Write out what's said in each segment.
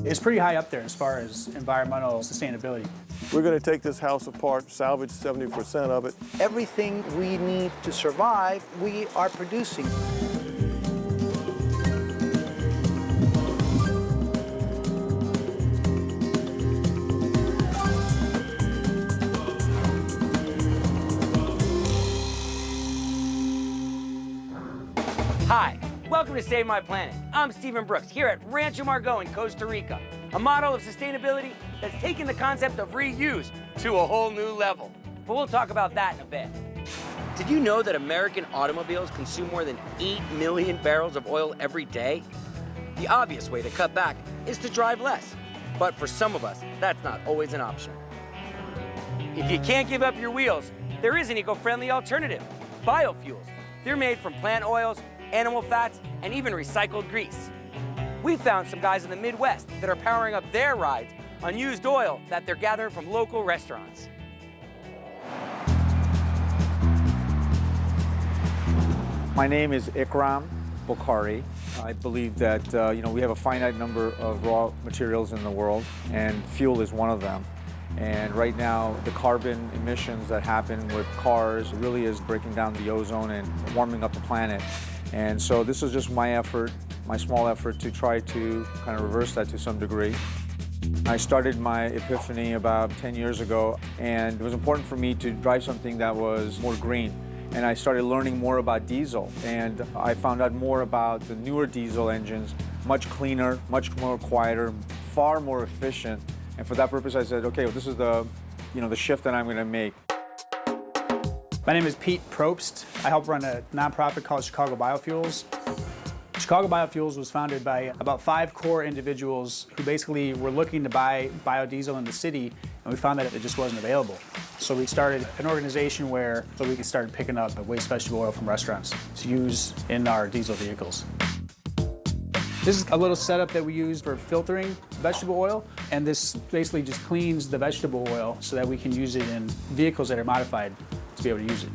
It's pretty high up there as far as environmental sustainability. We're going to take this house apart, salvage 70% of it. Everything we need to survive, we are producing. Hi, welcome to Save My Planet. I'm Stephen Brooks here at Rancho Margot in Costa Rica, a model of sustainability that's taken the concept of reuse to a whole new level. But we'll talk about that in a bit. Did you know that American automobiles consume more than 8 million barrels of oil every day? The obvious way to cut back is to drive less. But for some of us, that's not always an option. If you can't give up your wheels, there is an eco-friendly alternative, biofuels. They're made from plant oils, animal fats, and even recycled grease. We found some guys in the Midwest that are powering up their rides on used oil that they're gathering from local restaurants. My name is Ikram Bukhari. I believe that we have a finite number of raw materials in the world, and fuel is one of them. And right now, the carbon emissions that happen with cars really is breaking down the ozone and warming up the planet. And so this is just my effort, my small effort to try to kind of reverse that to some degree. I started my epiphany about 10 years ago, and it was important for me to drive something that was more green. And I started learning more about diesel, and I found out more about the newer diesel engines, much cleaner, much more quieter, far more efficient. And for that purpose, I said, okay, well, this is the shift that I'm going to make. My name is Pete Probst. I help run a nonprofit called Chicago Biofuels. Chicago Biofuels was founded by about 5 core individuals who basically were looking to buy biodiesel in the city, and we found that it just wasn't available. So we started an organization where we could start picking up waste vegetable oil from restaurants to use in our diesel vehicles. This is a little setup that we use for filtering vegetable oil, and this basically just cleans the vegetable oil so that we can use it in vehicles that are modified to be able to use it.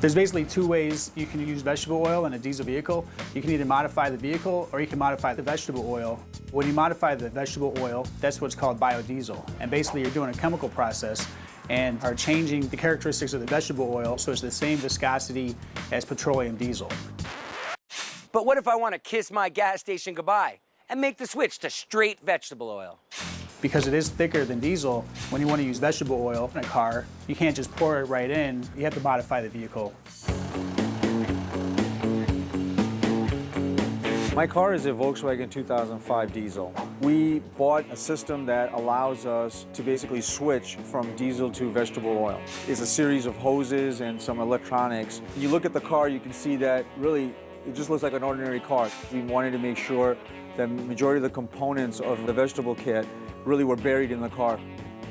There's basically 2 ways you can use vegetable oil in a diesel vehicle. You can either modify the vehicle or you can modify the vegetable oil. When you modify the vegetable oil, that's what's called biodiesel. And basically you're doing a chemical process and are changing the characteristics of the vegetable oil so it's the same viscosity as petroleum diesel. But what if I want to kiss my gas station goodbye and make the switch to straight vegetable oil? Because it is thicker than diesel, when you want to use vegetable oil in a car, you can't just pour it right in. You have to modify the vehicle. My car is a Volkswagen 2005 diesel. We bought a system that allows us to basically switch from diesel to vegetable oil. It's a series of hoses and some electronics. You look at the car, you can see that really it just looks like an ordinary car. We wanted to make sure that the majority of the components of the vegetable kit really were buried in the car.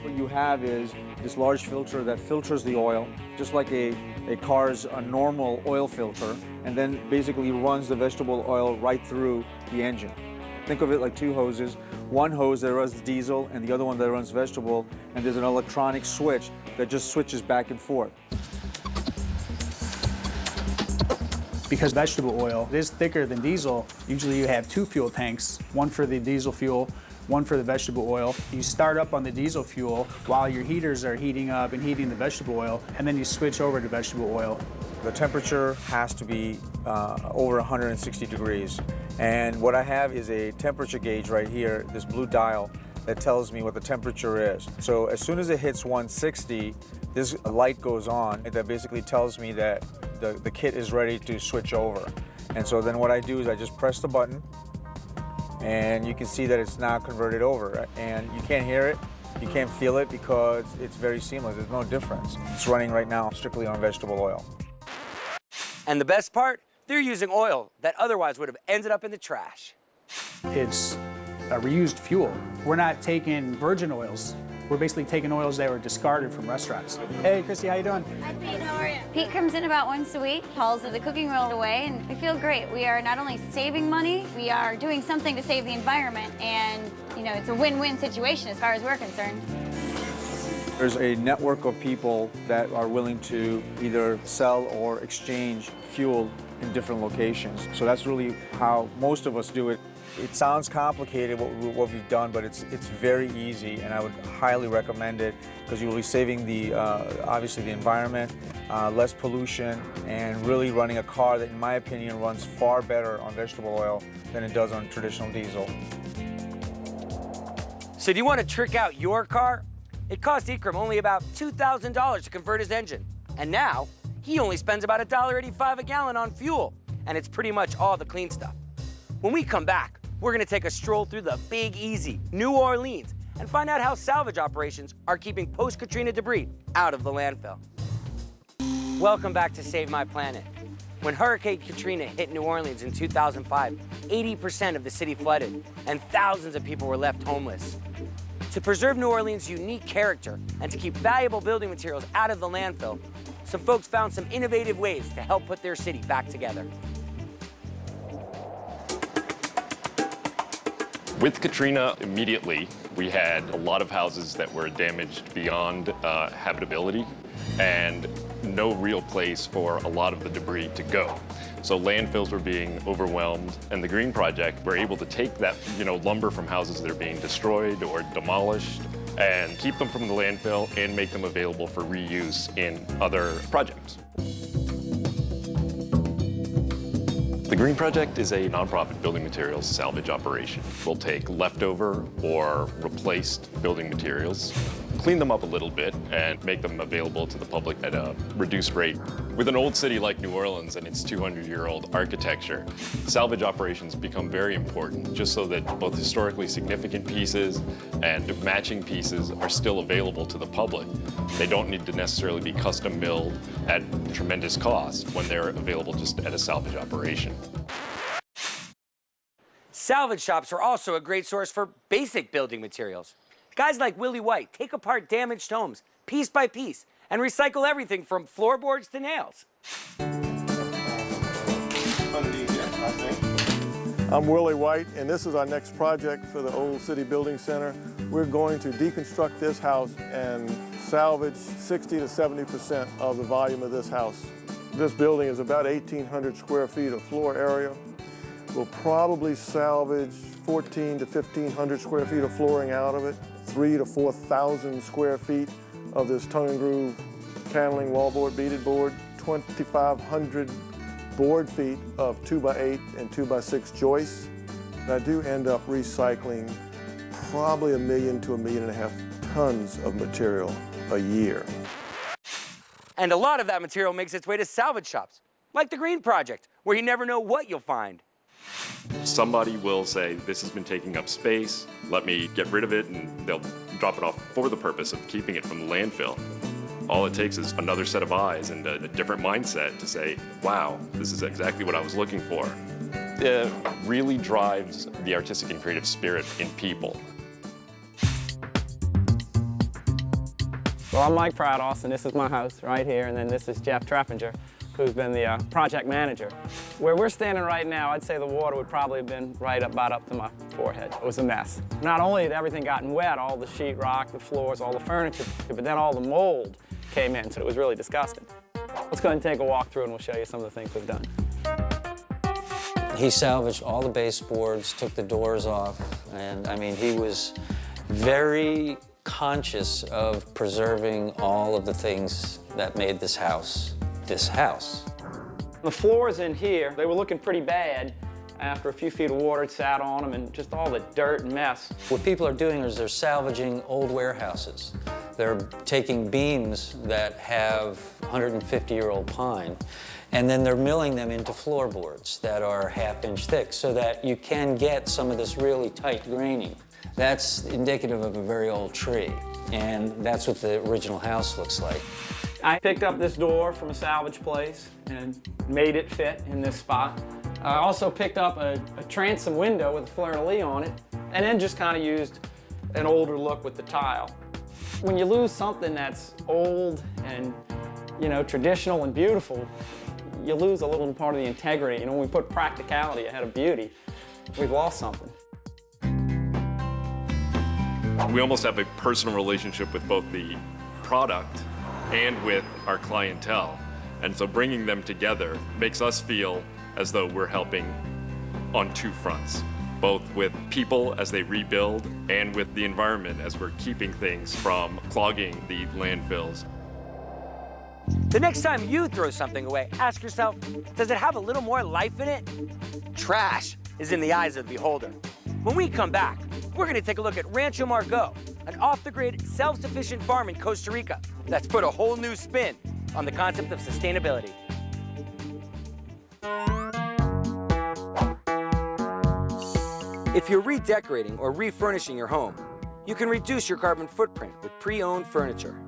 What you have is this large filter that filters the oil, just like a car's normal oil filter, and then basically runs the vegetable oil right through the engine. Think of it like 2 hoses, one hose that runs diesel and the other one that runs vegetable, and there's an electronic switch that just switches back and forth. Because vegetable oil is thicker than diesel, usually you have 2 fuel tanks, one for the diesel fuel, one for the vegetable oil. You start up on the diesel fuel while your heaters are heating up and heating the vegetable oil, and then you switch over to vegetable oil. The temperature has to be over 160 degrees. And what I have is a temperature gauge right here, this blue dial, that tells me what the temperature is. So as soon as it hits 160, this light goes on that basically tells me that the kit is ready to switch over. And so then what I do is I just press the button, and you can see that it's now converted over. And you can't hear it, you can't feel it because it's very seamless. There's no difference. It's running right now strictly on vegetable oil. And the best part, they're using oil that otherwise would have ended up in the trash. It's a reused fuel. We're not taking virgin oils. We're basically taking oils that were discarded from restaurants. Hey, Christy, how you doing? Hi, Pete. How are you? Pete comes in about once a week, hauls the cooking oil away, and we feel great. We are not only saving money, we are doing something to save the environment, and it's a win-win situation as far as we're concerned. There's a network of people that are willing to either sell or exchange fuel in different locations. So that's really how most of us do it. It sounds complicated what we've done, but it's very easy, and I would highly recommend it because you will be saving the obviously the environment, less pollution, and really running a car that, in my opinion, runs far better on vegetable oil than it does on traditional diesel. So do you want to trick out your car? It cost Ikram only about $2,000 to convert his engine. And now, he only spends about $1.85 a gallon on fuel. And it's pretty much all the clean stuff. When we come back, we're going to take a stroll through the Big Easy, New Orleans, and find out how salvage operations are keeping post-Katrina debris out of the landfill. Welcome back to Save My Planet. When Hurricane Katrina hit New Orleans in 2005, 80% of the city flooded, and thousands of people were left homeless. To preserve New Orleans' unique character and to keep valuable building materials out of the landfill, some folks found some innovative ways to help put their city back together. With Katrina, immediately, we had a lot of houses that were damaged beyond habitability and no real place for a lot of the debris to go. So landfills were being overwhelmed, and the Green Project were able to take that, lumber from houses that are being destroyed or demolished and keep them from the landfill and make them available for reuse in other projects. The Green Project is a nonprofit building materials salvage operation. We'll take leftover or replaced building materials, clean them up a little bit, and make them available to the public at a reduced rate. With an old city like New Orleans and its 200-year-old architecture, salvage operations become very important just so that both historically significant pieces and matching pieces are still available to the public. They don't need to necessarily be custom milled at tremendous cost when they're available just at a salvage operation. Salvage shops are also a great source for basic building materials. Guys like Willie White take apart damaged homes piece by piece and recycle everything from floorboards to nails. I'm Willie White, and this is our next project for the Old City Building Center. We're going to deconstruct this house and salvage 60 to 70% of the volume of this house. This building is about 1,800 square feet of floor area. We'll probably salvage 1,400 to 1,500 square feet of flooring out of it, 3,000 to 4,000 square feet of this tongue and groove paneling, wallboard, beaded board, 2,500 board feet of 2x8 and 2x6 joists. And I do end up recycling probably 1 million to 1.5 million tons of material a year. And a lot of that material makes its way to salvage shops, like the Green Project, where you never know what you'll find. Somebody will say, this has been taking up space, let me get rid of it, and they'll drop it off for the purpose of keeping it from the landfill. All it takes is another set of eyes and a different mindset to say, wow, this is exactly what I was looking for. It really drives the artistic and creative spirit in people. Well, I'm Mike Prados, and this is my house right here, and then this is Jeff Treppinger, who's been the project manager. Where we're standing right now, I'd say the water would probably have been right about up to my forehead. It was a mess. Not only had everything gotten wet, all the sheetrock, the floors, all the furniture, but then all the mold came in, so it was really disgusting. Let's go ahead and take a walk through and we'll show you some of the things we've done. He salvaged all the baseboards, took the doors off, and I mean, he was very conscious of preserving all of the things that made this house this house. The floors in here, they were looking pretty bad. After a few feet of water had sat on them and just all the dirt and mess. What people are doing is they're salvaging old warehouses. They're taking beams that have 150-year-old pine, and then they're milling them into floorboards that are half-inch thick so that you can get some of this really tight graining. That's indicative of a very old tree, and that's what the original house looks like. I picked up this door from a salvage place and made it fit in this spot. I also picked up a transom window with a fleur-de-lis on it, and then just kind of used an older look with the tile. When you lose something that's old and, traditional and beautiful, you lose a little part of the integrity. When we put practicality ahead of beauty, we've lost something. We almost have a personal relationship with both the product and with our clientele. And so bringing them together makes us feel as though we're helping on two fronts. both with people as they rebuild and with the environment as we're keeping things from clogging the landfills. The next time you throw something away, ask yourself, does it have a little more life in it? Trash is in the eyes of the beholder. When we come back, we're gonna take a look at Rancho Margot, an off-the-grid, self-sufficient farm in Costa Rica that's put a whole new spin on the concept of sustainability. If you're redecorating or refurnishing your home, you can reduce your carbon footprint with pre-owned furniture.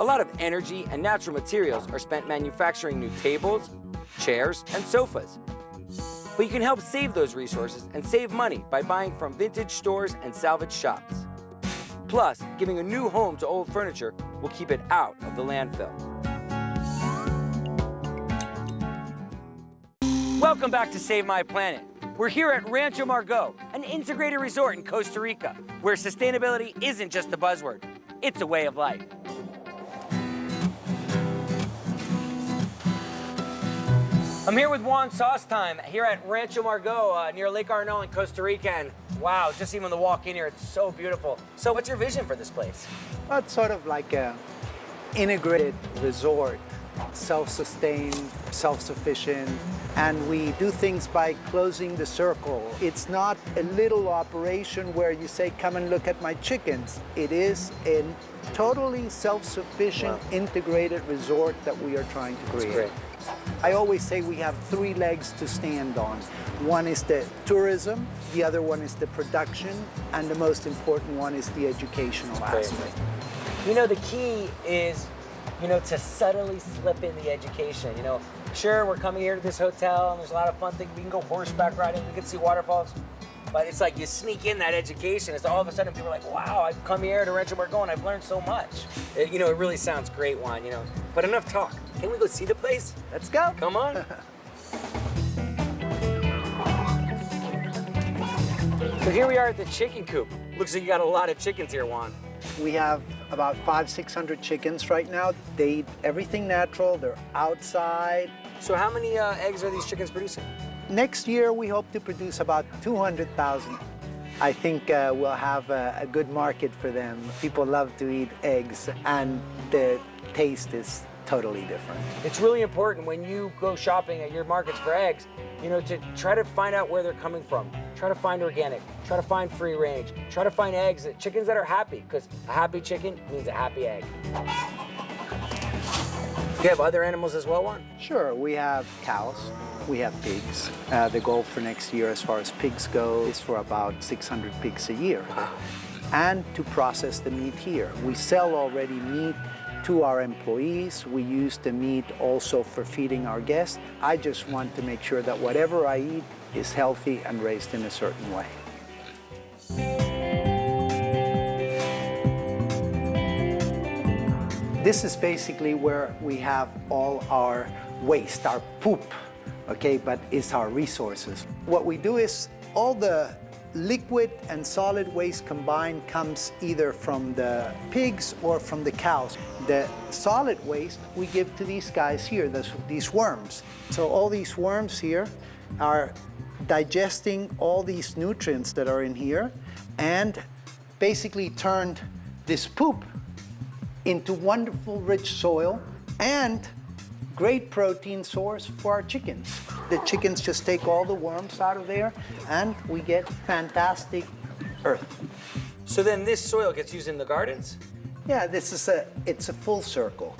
A lot of energy and natural materials are spent manufacturing new tables, chairs, and sofas. But you can help save those resources and save money by buying from vintage stores and salvage shops. Plus, giving a new home to old furniture will keep it out of the landfill. Welcome back to Save My Planet. We're here at Rancho Margot, an integrated resort in Costa Rica, where sustainability isn't just a buzzword, it's a way of life. I'm here with Juan Sostime here at Rancho Margot near Lake Arnault in Costa Rica, and wow, just even the walk in here, it's so beautiful. So what's your vision for this place? Well, it's sort of like an integrated resort, self-sustained, self-sufficient, and we do things by closing the circle. It's not a little operation where you say, come and look at my chickens. It is a totally self-sufficient, integrated resort that we are trying to create. Great. I always say we have three legs to stand on. One is the tourism, the other one is the production, and the most important one is the educational aspect. You know, the key is, to subtly slip in the education. Sure, we're coming here to this hotel and there's a lot of fun things. We can go horseback riding, we can see waterfalls. But it's like you sneak in that education. It's all of a sudden people are like, wow, I've come here to Rancho Margot and I've learned so much. It really sounds great, Juan, But enough talk. Can we go see the place? Let's go. Come on. So here we are at the chicken coop. Looks like you got a lot of chickens here, Juan. We have about 500-600 chickens right now. They eat everything natural. They're outside. So how many eggs are these chickens producing? Next year, we hope to produce about 200,000. I think we'll have a good market for them. People love to eat eggs, and the taste is totally different. It's really important when you go shopping at your markets for eggs, to try to find out where they're coming from. Try to find organic, try to find free range, try to find chickens that are happy, because a happy chicken means a happy egg. You have other animals as well, Juan? Sure, we have cows, we have pigs. The goal for next year as far as pigs go is for about 600 pigs a year. And to process the meat here. We sell already meat to our employees. We use the meat also for feeding our guests. I just want to make sure that whatever I eat is healthy and raised in a certain way. This is basically where we have all our waste, our poop, okay, but it's our resources. What we do is all the liquid and solid waste combined comes either from the pigs or from the cows. The solid waste we give to these guys here, these worms. So all these worms here are digesting all these nutrients that are in here and basically turned this poop into wonderful rich soil and great protein source for our chickens. The chickens just take all the worms out of there and we get fantastic earth. So then this soil gets used in the gardens? Yeah, it's a full circle.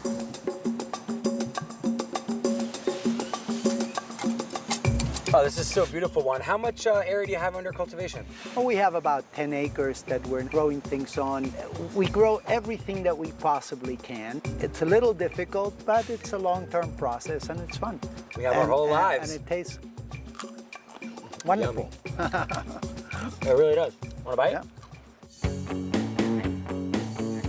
Oh, this is so beautiful, Juan. How much area do you have under cultivation? Well, we have about 10 acres that we're growing things on. We grow everything that we possibly can. It's a little difficult, but it's a long-term process and it's fun. We have our whole lives. And it tastes wonderful. It really does. Want to bite? Yeah.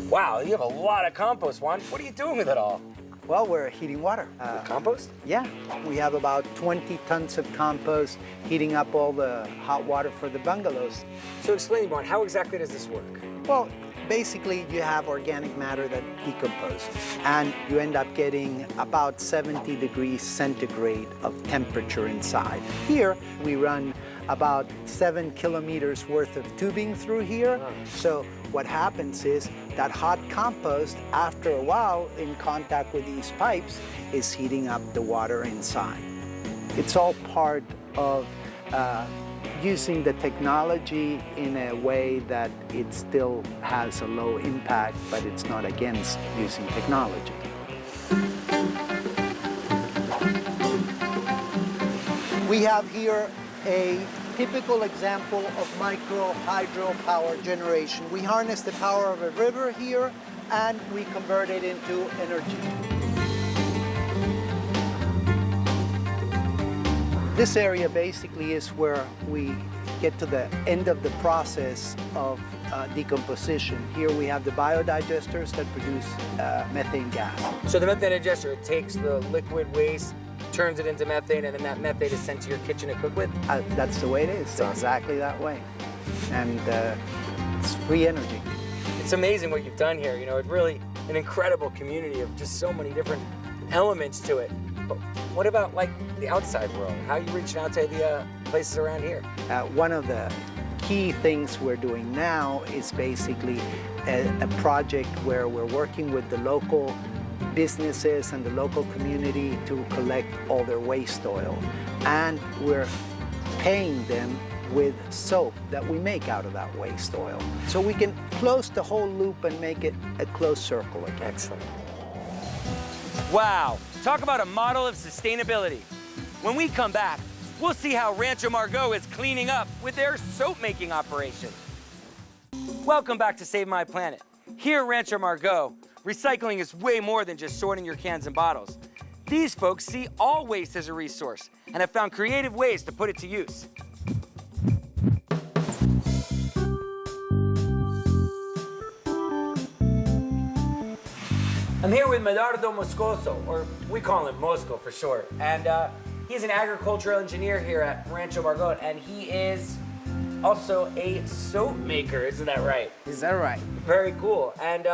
Wow, you have a lot of compost, Juan. What are you doing with it all? Well, we're heating water. Compost? Yeah, we have about 20 tons of compost heating up all the hot water for the bungalows. So explain, Juan, how exactly does this work? Well, basically you have organic matter that decomposes and you end up getting about 70 degrees centigrade of temperature inside. Here we run about 7 kilometers worth of tubing through here. So what happens is that hot compost, after a while in contact with these pipes, is heating up the water inside. It's all part of using the technology in a way that it still has a low impact, but it's not against using technology. We have here a typical example of micro hydro power generation. We harness the power of a river here and we convert it into energy. This area basically is where we get to the end of the process of decomposition. Here we have the biodigesters that produce methane gas. So the methane digester, it takes the liquid waste, turns it into methane, and then that methane is sent to your kitchen to cook with? That's the way it is, exactly that way. And it's free energy. It's amazing what you've done here. You know, it's really an incredible community of just so many different elements to it. But what about like the outside world? How are you reaching out to the places around here? One of the key things we're doing now is basically a project where we're working with the local businesses and the local community to collect all their waste oil. And we're paying them with soap that we make out of that waste oil. So we can close the whole loop and make it a closed circle again. Excellent. Wow, talk about a model of sustainability. When we come back, we'll see how Rancho Margot is cleaning up with their soap-making operation. Welcome back to Save My Planet. Here at Rancho Margot, recycling is way more than just sorting your cans and bottles. These folks see all waste as a resource and have found creative ways to put it to use. I'm here with Medardo Moscoso, or we call him Mosco for short. And he's an agricultural engineer here at Rancho Margot, and he is also a soap maker, isn't that right? Is that right? Very cool. And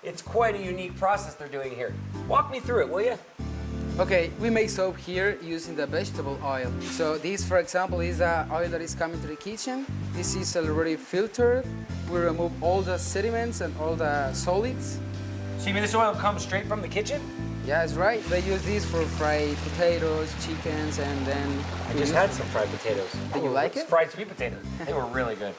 it's quite a unique process they're doing here. Walk me through it, will you? Okay, we make soap here using the vegetable oil. So this, for example, is the oil that is coming to the kitchen. This is already filtered. We remove all the sediments and all the solids. So you mean this oil comes straight from the kitchen? Yeah, that's right. They use this for fried potatoes, chickens, and then... I just had some fried potatoes. Did you like it? Fried sweet potatoes. They were really good.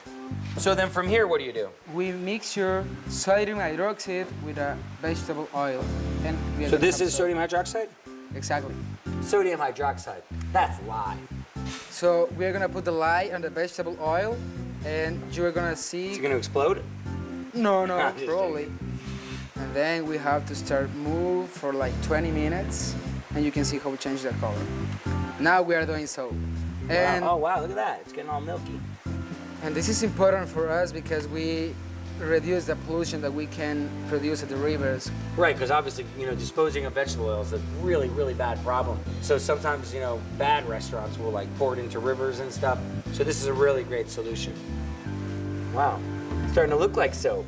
So then from here, what do you do? We mix your sodium hydroxide with a vegetable oil. And we are So gonna this have is soap. sodium hydroxide? Exactly. Sodium hydroxide. That's lye. So we're gonna put the lye on the vegetable oil, and you're gonna see... Is it going to explode? No, I'm just probably. And then we have to start move for like 20 minutes, and you can see how we change the color. Now we are doing soap. And, Wow. Oh, wow, look at that. It's getting all milky. and this is important for us because we reduce the pollution that we can produce at the rivers. Right, because obviously, you know, disposing of vegetable oil is a really, really bad problem. So sometimes, you know, bad restaurants will like pour it into rivers and stuff. So this is a really great solution. Wow, it's starting to look like soap.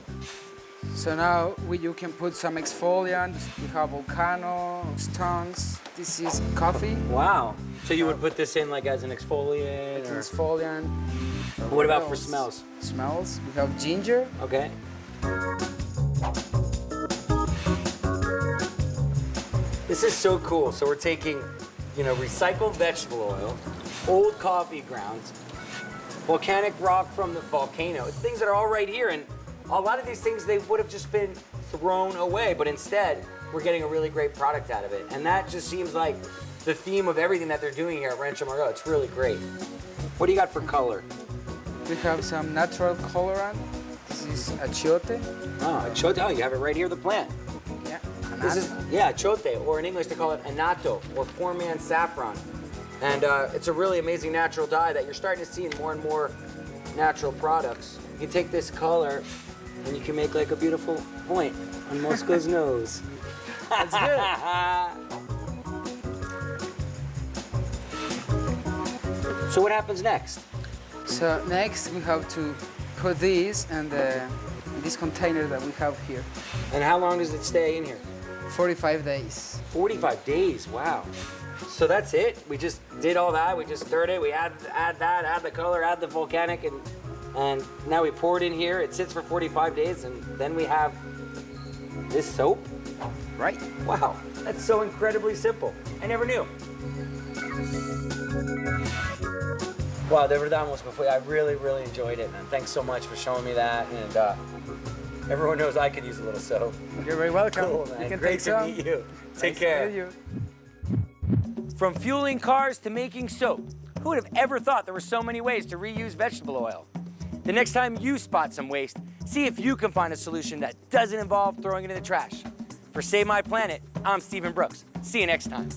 So now you can put some exfoliants. We have volcano, stones. This is coffee. Wow. So you would put this in like as an exfoliant? It's Or... exfoliant. What about for else? smells? Smells. We have ginger. Okay. This is so cool. So we're taking, you know, recycled vegetable oil, old coffee grounds, volcanic rock from the volcano. It's things that are all right here, and a lot of these things, they would have just been thrown away, but instead, we're getting a really great product out of it. And that just seems like the theme of everything that they're doing here at Rancho Margot. It's really great. What do you got for color? We have some natural colorant. This is achiote. Oh, achote. Oh, you have it right here, the plant. Yeah. This is, yeah, achote, or in English they call it anato, or poor man's saffron. And it's a really amazing natural dye that you're starting to see in more and more natural products. You can take this color and you can make like a beautiful point on Mosco's nose. That's good. So what happens next? So next we have to put this in this container that we have here. And how long does it stay in here? 45 days. 45 days, wow. So that's it. We just did all that. We just stirred it. We add that, add the color, add the volcanic, and now we pour it in here. It sits for 45 days, and then we have this soap. Right. Wow, that's so incredibly simple. I never knew. Wow, de verdad, Moscow, I really, really enjoyed it, man. Thanks so much for showing me that, and everyone knows I could use a little soap. You're very welcome. Cool, man. You can Great take to some. meet you. Take Nice care. to meet you. From fueling cars to making soap, who would have ever thought there were so many ways to reuse vegetable oil? The next time you spot some waste, see if you can find a solution that doesn't involve throwing it in the trash. For Save My Planet, I'm Stephen Brooks. See you next time.